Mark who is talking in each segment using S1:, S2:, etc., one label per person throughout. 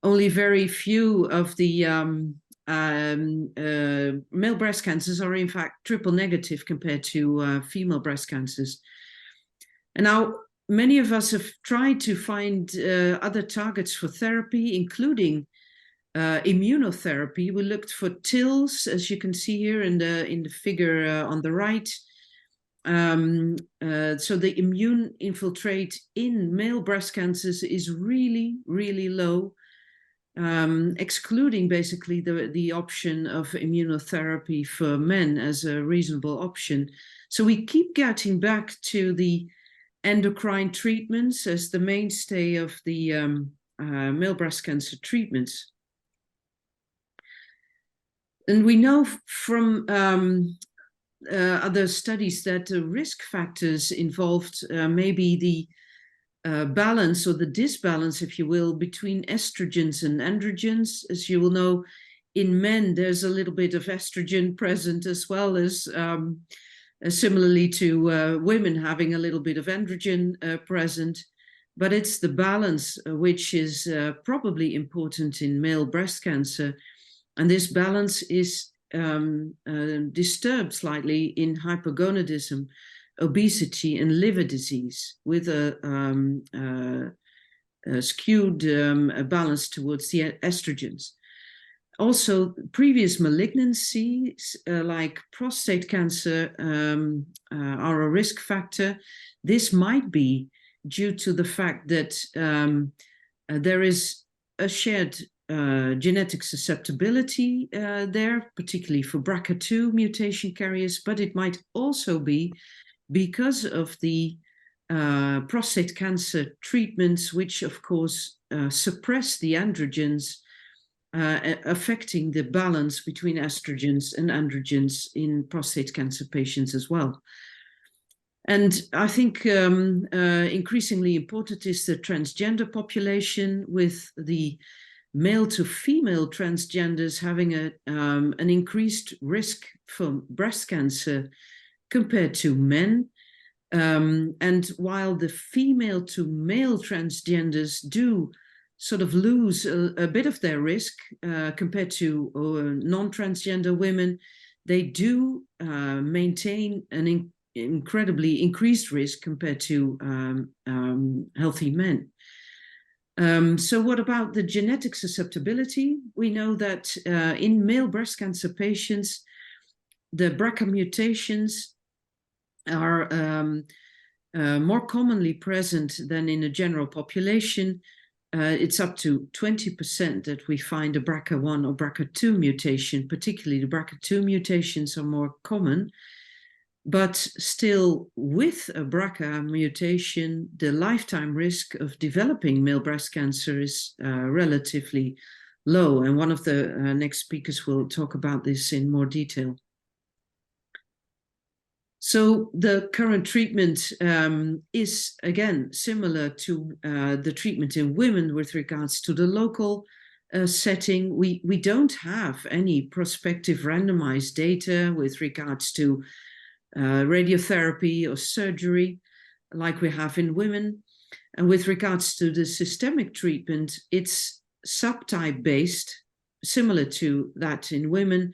S1: only very few of the male breast cancers are in fact triple negative compared to female breast cancers. And now many of us have tried to find other targets for therapy, including immunotherapy. We looked for TILs, as you can see here in the figure on the right. So the immune infiltrate in male breast cancers is really, really low, excluding basically the option of immunotherapy for men as a reasonable option. So we keep getting back to the endocrine treatments as the mainstay of the male breast cancer treatments. And we know from other studies that the risk factors involved maybe the balance or the disbalance, if you will, between estrogens and androgens. As you will know, in men, there's a little bit of estrogen present as well as similarly to women having a little bit of androgen present. But it's the balance which is probably important in male breast cancer. And this balance is disturbed slightly in hypogonadism, obesity, and liver disease, with a skewed balance towards the estrogens. Also, previous malignancies like prostate cancer are a risk factor. This might be due to the fact that there is a shared genetic susceptibility there, particularly for BRCA2 mutation carriers, but it might also be because of the prostate cancer treatments, which of course suppress the androgens, affecting the balance between estrogens and androgens in prostate cancer patients as well. And I think increasingly important is the transgender population, with the male to female transgenders having an increased risk for breast cancer compared to men. And while the female to male transgenders do sort of lose a bit of their risk compared to non-transgender women, they do maintain an incredibly increased risk compared to healthy men. So what about the genetic susceptibility? We know that in male breast cancer patients, the BRCA mutations are more commonly present than in a general population. It's up to 20% that we find a BRCA1 or BRCA2 mutation. Particularly the BRCA2 mutations are more common. But still, with a BRCA mutation, the lifetime risk of developing male breast cancer is relatively low. And one of the next speakers will talk about this in more detail. So the current treatment is, again, similar to the treatment in women with regards to the local setting. We don't have any prospective randomized data with regards to radiotherapy or surgery like we have in women. And with regards to the systemic treatment, it's subtype based, similar to that in women.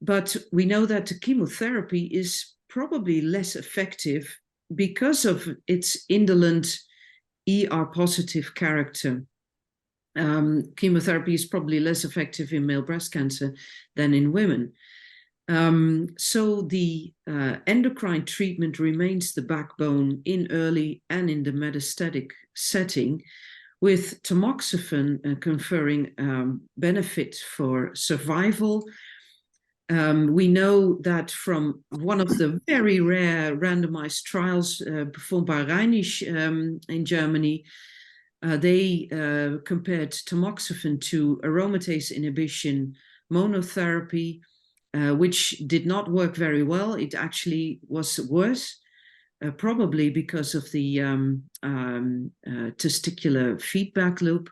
S1: But we know that the chemotherapy is probably less effective because of its indolent ER-positive character. Chemotherapy is probably less effective in male breast cancer than in women. So the endocrine treatment remains the backbone in early and in the metastatic setting, with tamoxifen conferring benefit for survival. We know that from one of the very rare randomized trials performed by Rheinisch in Germany, they compared tamoxifen to aromatase inhibition monotherapy, which did not work very well. It actually was worse, probably because of the testicular feedback loop.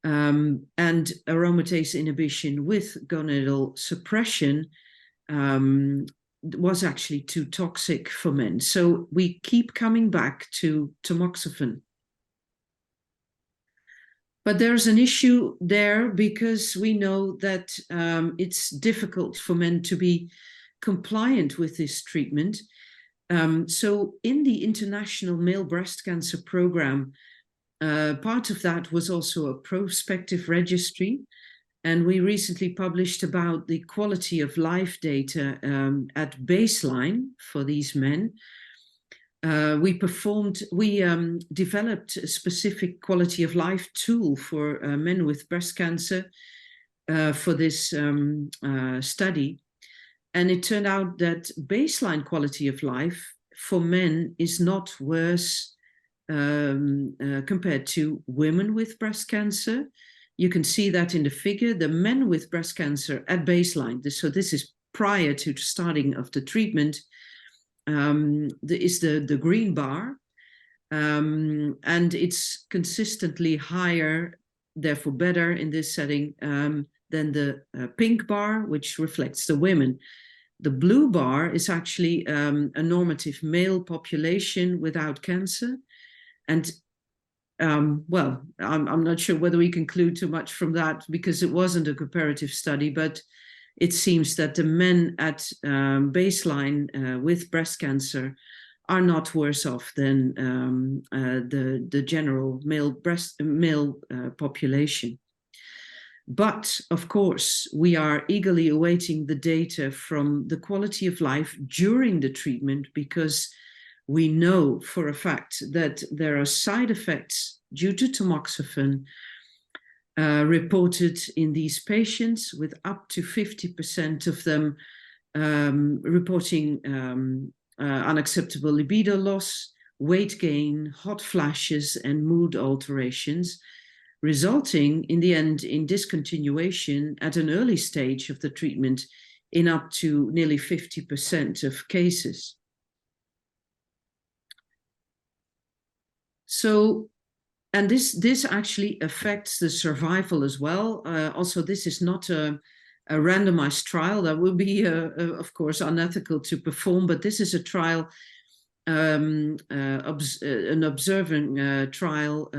S1: And aromatase inhibition with gonadal suppression was actually too toxic for men. So we keep coming back to tamoxifen. But there's an issue there because we know that it's difficult for men to be compliant with this treatment. So in the International Male Breast Cancer Program, part of that was also a prospective registry. And we recently published about the quality of life data at baseline for these men. We developed a specific quality of life tool for men with breast cancer for this study. And it turned out that baseline quality of life for men is not worse compared to women with breast cancer. You can see that in the figure. The men with breast cancer at baseline, so this is prior to the starting of the treatment, is the green bar, and it's consistently higher, therefore better in this setting, than the pink bar, which reflects the women. The blue bar is actually a normative male population without cancer. And well, I'm not sure whether we conclude too much from that because it wasn't a comparative study, but it seems that the men at baseline with breast cancer are not worse off than the general male population. But of course, we are eagerly awaiting the data from the quality of life during the treatment, because we know for a fact that there are side effects due to tamoxifen reported in these patients, with up to 50% of them reporting unacceptable libido loss, weight gain, hot flashes, and mood alterations, resulting in the end in discontinuation at an early stage of the treatment in up to nearly 50% of cases. So, and this actually affects the survival as well. Also, this is not a randomized trial. That would be, of course, unethical to perform, but this is a trial, an observing trial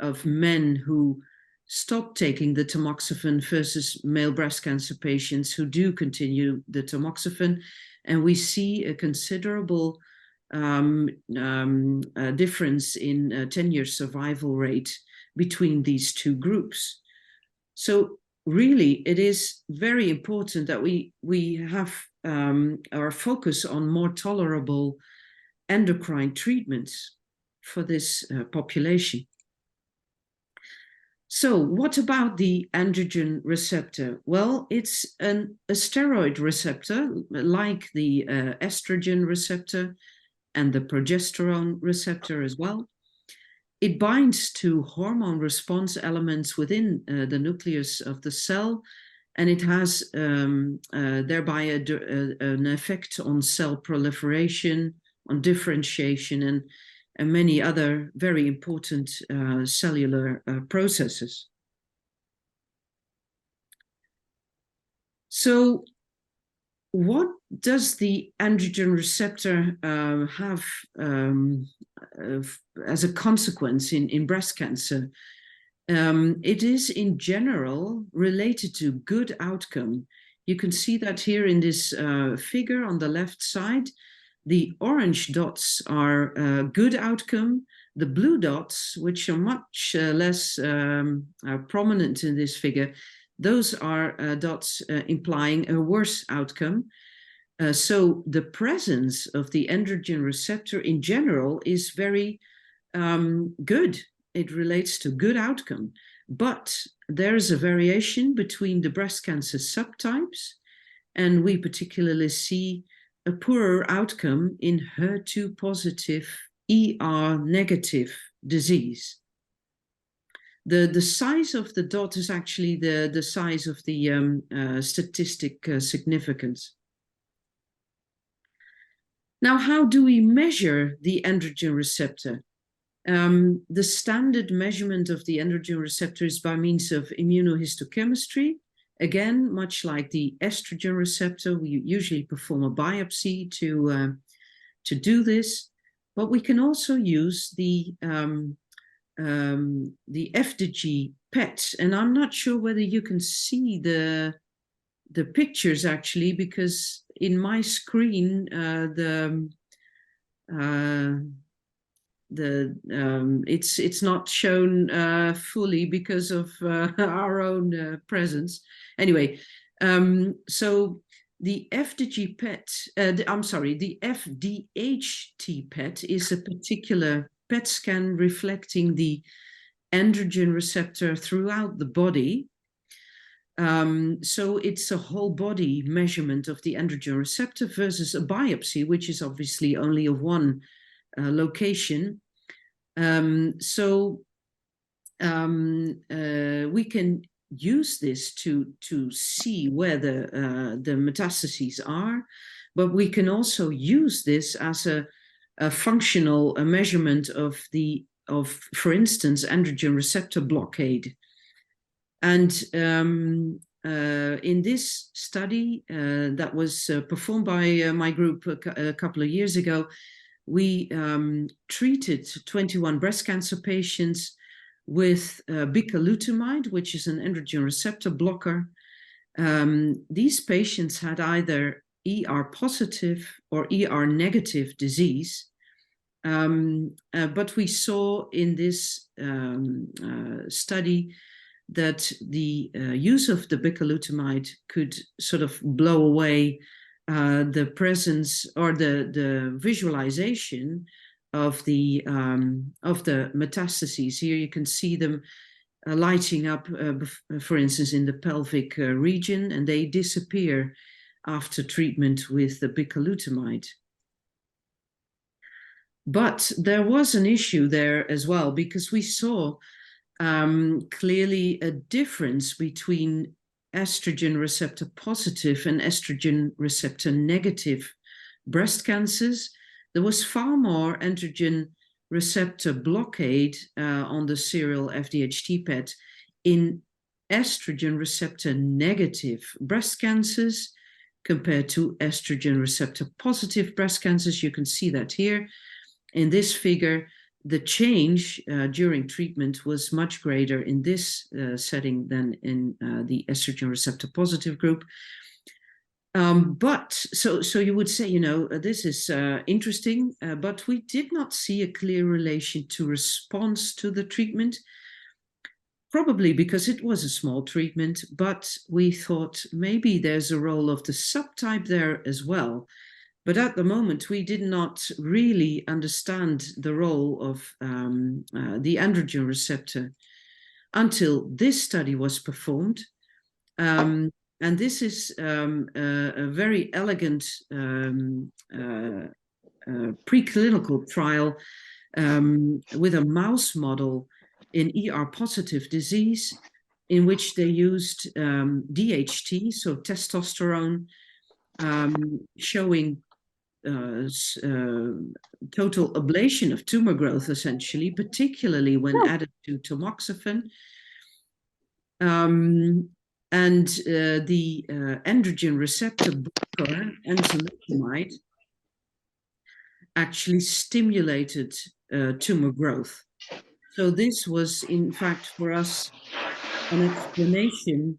S1: of men who stopped taking the tamoxifen versus male breast cancer patients who do continue the tamoxifen. And we see a considerable difference in 10-year survival rate between these two groups. So really, it is very important that we have our focus on more tolerable endocrine treatments for this population. So what about the androgen receptor? Well, it's a steroid receptor, like the estrogen receptor and the progesterone receptor as well. It binds to hormone response elements within the nucleus of the cell, and it has thereby an effect on cell proliferation, on differentiation, and many other very important cellular processes. So what does the androgen receptor have as a consequence in breast cancer? It is in general related to good outcome. You can see that here in this figure on the left side. The orange dots are good outcome. The blue dots, which are much less prominent in this figure, those are dots implying a worse outcome. So the presence of the androgen receptor in general is very good. It relates to good outcome. But there is a variation between the breast cancer subtypes, and we particularly see a poorer outcome in HER2 positive, ER negative disease. The size of the dot is actually the size of the statistic significance. Now, how do we measure the androgen receptor? The standard measurement of the androgen receptor is by means of immunohistochemistry. Again, much like the estrogen receptor, we usually perform a biopsy to do this, but we can also use the FDG PET, and I'm not sure whether you can see the pictures actually, because in my screen it's not shown fully because of our own presence. Anyway, so the FDG PET, I'm sorry, the FDHT PET is a particular PET scan reflecting the androgen receptor throughout the body. So it's a whole body measurement of the androgen receptor versus a biopsy, which is obviously only of one location. We can use this to see where the metastases are, but we can also use this as a functional measurement of, for instance, androgen receptor blockade. And in this study that was performed by my group a couple of years ago, we treated 21 breast cancer patients with bicalutamide, which is an androgen receptor blocker. These patients had either ER positive or ER negative disease. But we saw in this study that the use of the bicalutamide could sort of blow away the presence or the visualization of the metastases. Here you can see them lighting up, for instance, in the pelvic region, and they disappear after treatment with the bicalutamide. But there was an issue there as well, because we saw clearly a difference between estrogen receptor positive and estrogen receptor negative breast cancers. There was far more androgen receptor blockade on the serial FDHT PET in estrogen receptor negative breast cancers compared to estrogen receptor positive breast cancers. You can see that here in this figure. The change during treatment was much greater in this setting than in the estrogen receptor positive group. But you would say, this is interesting, but we did not see a clear relation to response to the treatment, probably because it was a small treatment, but we thought maybe there's a role of the subtype there as well. But at the moment, we did not really understand the role of the androgen receptor until this study was performed. And this is a very elegant preclinical trial with a mouse model in ER-positive disease, in which they used DHT, so testosterone, showing total ablation of tumor growth, essentially, particularly when added to tamoxifen. And the androgen receptor blocker, enzalutamide, actually stimulated tumor growth. So this was, in fact, for us, an explanation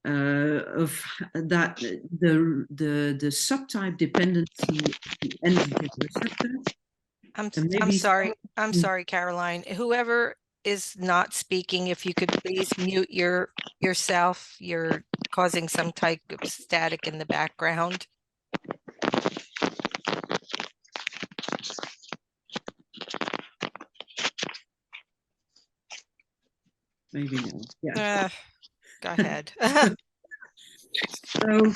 S1: of that the subtype dependency of the androgen receptor.
S2: I'm sorry, Caroline. Whoever is not speaking, if you could please mute yourself. You're causing some type of static in the background.
S1: Maybe no. Yeah.
S2: Go ahead.
S1: So, do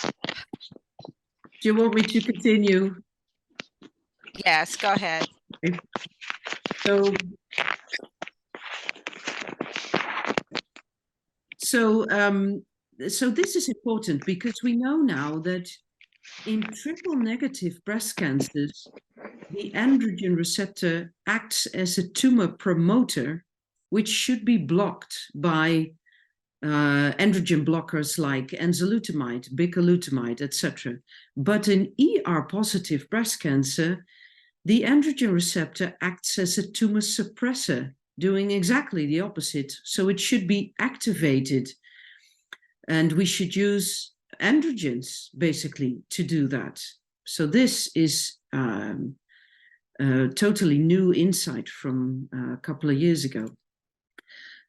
S1: you want me to continue?
S2: Yes, go ahead.
S1: Okay. So this is important because we know now that in triple negative breast cancers, the androgen receptor acts as a tumor promoter, which should be blocked by androgen blockers like enzalutamide, bicalutamide, etc. But in ER-positive breast cancer, the androgen receptor acts as a tumor suppressor, doing exactly the opposite. So it should be activated. And we should use androgens, basically, to do that. So this is a totally new insight from a couple of years ago.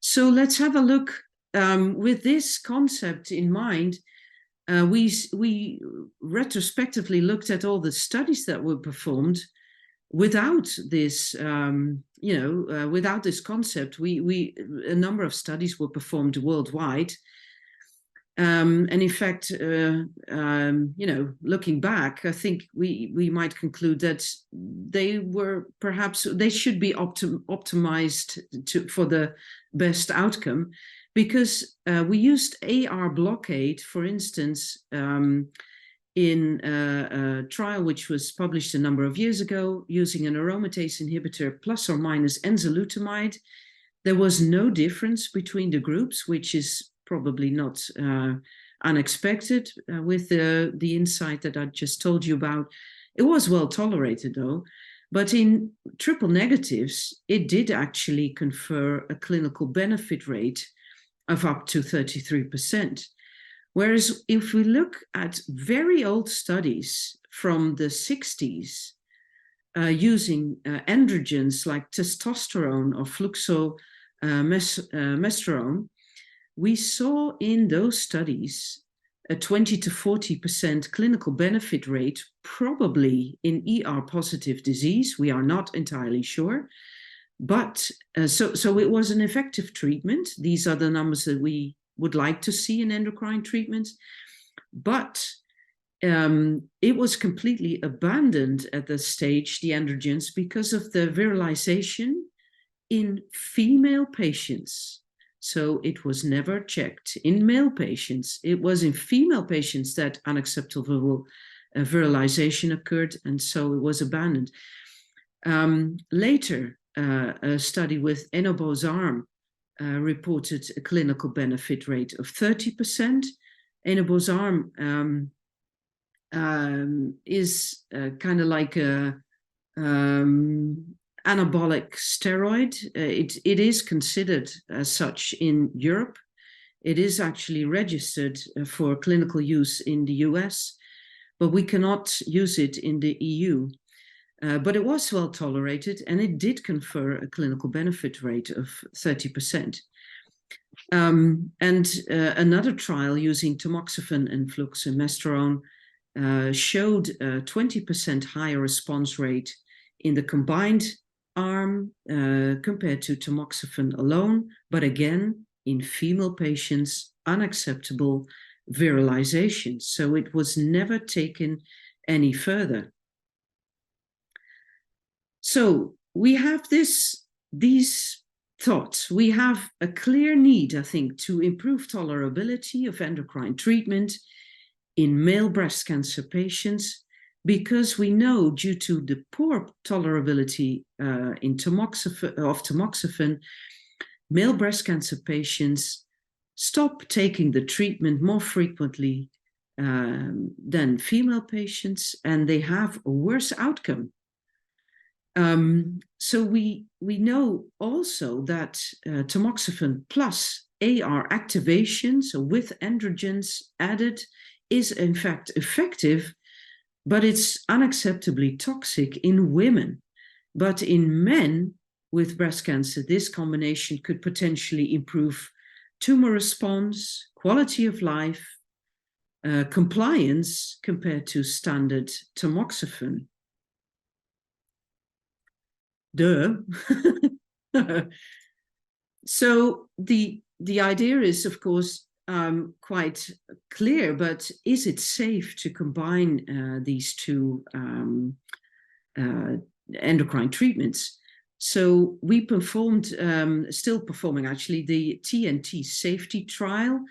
S1: So let's have a look. With this concept in mind, we retrospectively looked at all the studies that were performed without this, without this concept. A number of studies were performed worldwide. And in fact, looking back, I think we might conclude that they should be optimized for the best outcome, because we used AR blockade, for instance, in a trial which was published a number of years ago, using an aromatase inhibitor plus or minus enzalutamide. There was no difference between the groups, which is probably not unexpected with the insight that I just told you about. It was well tolerated, though. But in triple negatives, it did actually confer a clinical benefit rate of up to 33%. Whereas if we look at very old studies from the 60s, using androgens like testosterone or fluxomestrone, we saw in those studies a 20 to 40% clinical benefit rate, probably in ER-positive disease. We are not entirely sure. But so it was an effective treatment. These are the numbers that we would like to see in endocrine treatments. But it was completely abandoned at this stage, the androgens, because of the virilization in female patients. So it was never checked in male patients. It was in female patients that unacceptable virilization occurred, and so it was abandoned. Later, a study with enobosarm reported a clinical benefit rate of 30%. Enobosarm is kind of like a anabolic steroid. It is considered as such in Europe. It is actually registered for clinical use in the US, but we cannot use it in the EU. But it was well tolerated, and it did confer a clinical benefit rate of 30%. Another trial using tamoxifen and fluxomestrone showed a 20% higher response rate in the combined arm compared to tamoxifen alone, but again, in female patients, unacceptable virilization. So it was never taken any further. So we have these thoughts. We have a clear need, I think, to improve tolerability of endocrine treatment in male breast cancer patients, because we know, due to the poor tolerability of tamoxifen, male breast cancer patients stop taking the treatment more frequently than female patients, and they have a worse outcome. So we know also that tamoxifen plus AR activation, so with androgens added, is in fact effective, but it's unacceptably toxic in women. But in men with breast cancer, this combination could potentially improve tumor response, quality of life, compliance compared to standard tamoxifen. Duh. So the idea is, of course, quite clear, but is it safe to combine these two endocrine treatments? So we performed, still performing actually, the TNT safety trial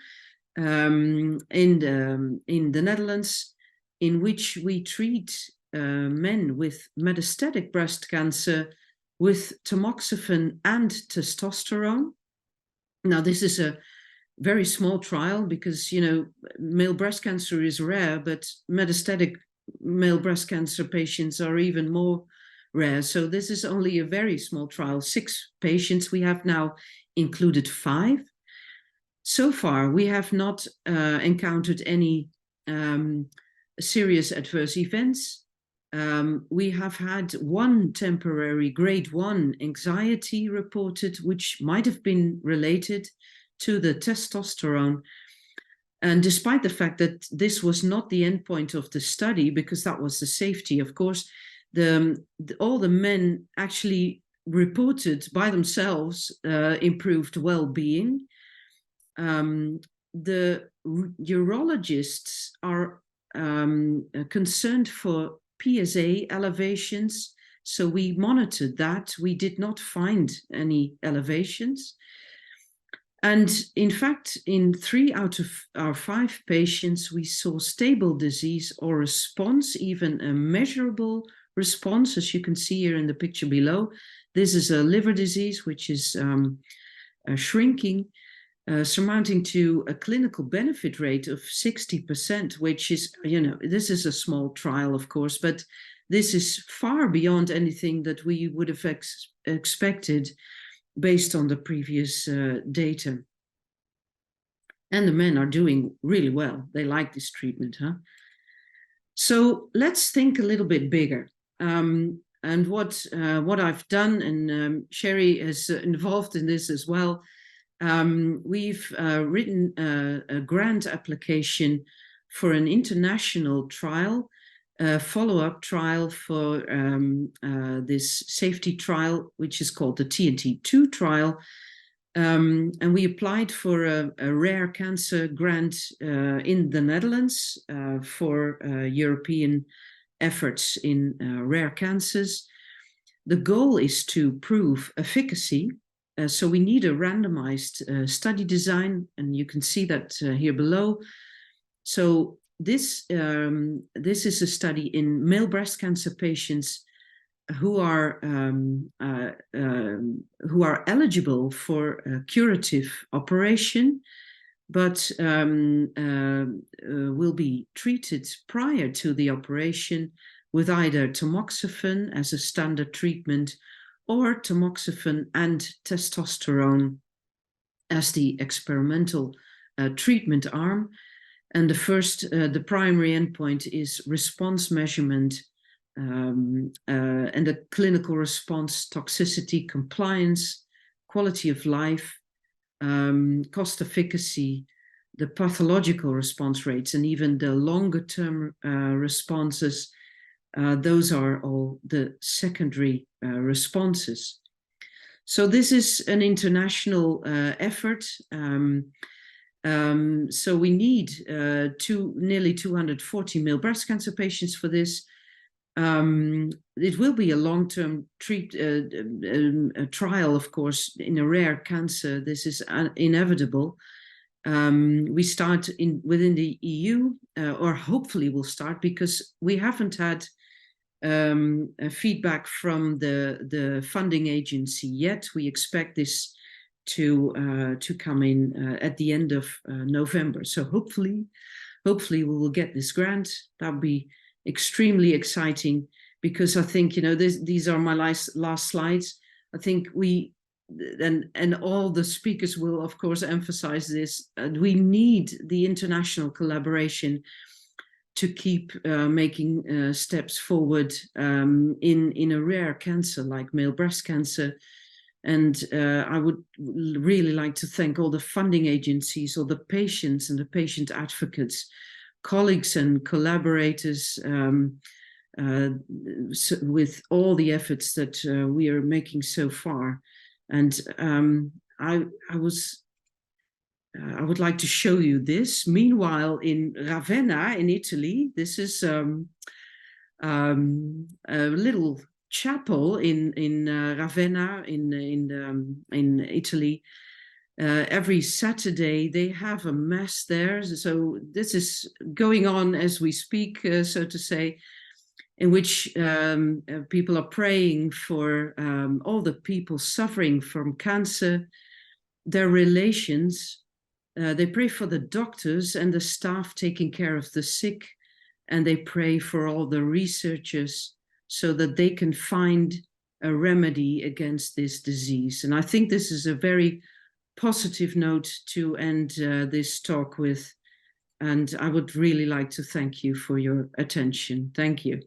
S1: in the Netherlands, in which we treat men with metastatic breast cancer with tamoxifen and testosterone. Now, this is a very small trial because, male breast cancer is rare, but metastatic male breast cancer patients are even more rare. So this is only a very small trial, 6 patients. We have now included 5. So far, we have not encountered any serious adverse events. We have had 1 temporary grade 1 anxiety reported, which might have been related to the testosterone. And despite the fact that this was not the endpoint of the study, because that was the safety, of course, all the men actually reported by themselves improved well-being. The urologists are concerned for PSA elevations, so we monitored that. We did not find any elevations. And in fact, in 3 out of our 5 patients, we saw stable disease or response, even a measurable response, as you can see here in the picture below. This is a liver disease, which is shrinking, surmounting to a clinical benefit rate of 60%, which is, this is a small trial, of course, but this is far beyond anything that we would have expected based on the previous data. And the men are doing really well. They like this treatment, huh? So let's think a little bit bigger. And what I've done, and Sherry is involved in this as well, we've written a grant application for an international trial, a follow-up trial for this safety trial, which is called the TNT2 trial. And we applied for a rare cancer grant in the Netherlands for European efforts in rare cancers. The goal is to prove efficacy. So we need a randomized study design, and you can see that here below. So this is a study in male breast cancer patients who are eligible for a curative operation, but will be treated prior to the operation with either tamoxifen as a standard treatment or tamoxifen and testosterone as the experimental treatment arm. And the primary endpoint is response measurement and the clinical response, toxicity, compliance, quality of life, cost efficacy, the pathological response rates, and even the longer term responses. Those are all the secondary responses. So this is an international effort. So we need nearly 240 male breast cancer patients for this. It will be a long-term trial, of course, in a rare cancer. This is inevitable. We start within the EU, or hopefully we'll start, because we haven't had feedback from the funding agency yet. We expect this to come in at the end of November. So hopefully we will get this grant. That would be extremely exciting, because I think, these are my last slides. I think and all the speakers will, of course, emphasize this. We need the international collaboration to keep making steps forward in a rare cancer like male breast cancer. And I would really like to thank all the funding agencies, all the patients and the patient advocates, colleagues and collaborators with all the efforts that we are making so far. And I would like to show you this. Meanwhile, in Ravenna, in Italy, this is a little chapel in Ravenna in Italy. Every Saturday they have a mass there. So this is going on as we speak, so to say, in which people are praying for all the people suffering from cancer, their relations. They pray for the doctors and the staff taking care of the sick, and they pray for all the researchers so that they can find a remedy against this disease. And I think this is a very positive note to end this talk with. And I would really like to thank you for your attention. Thank you.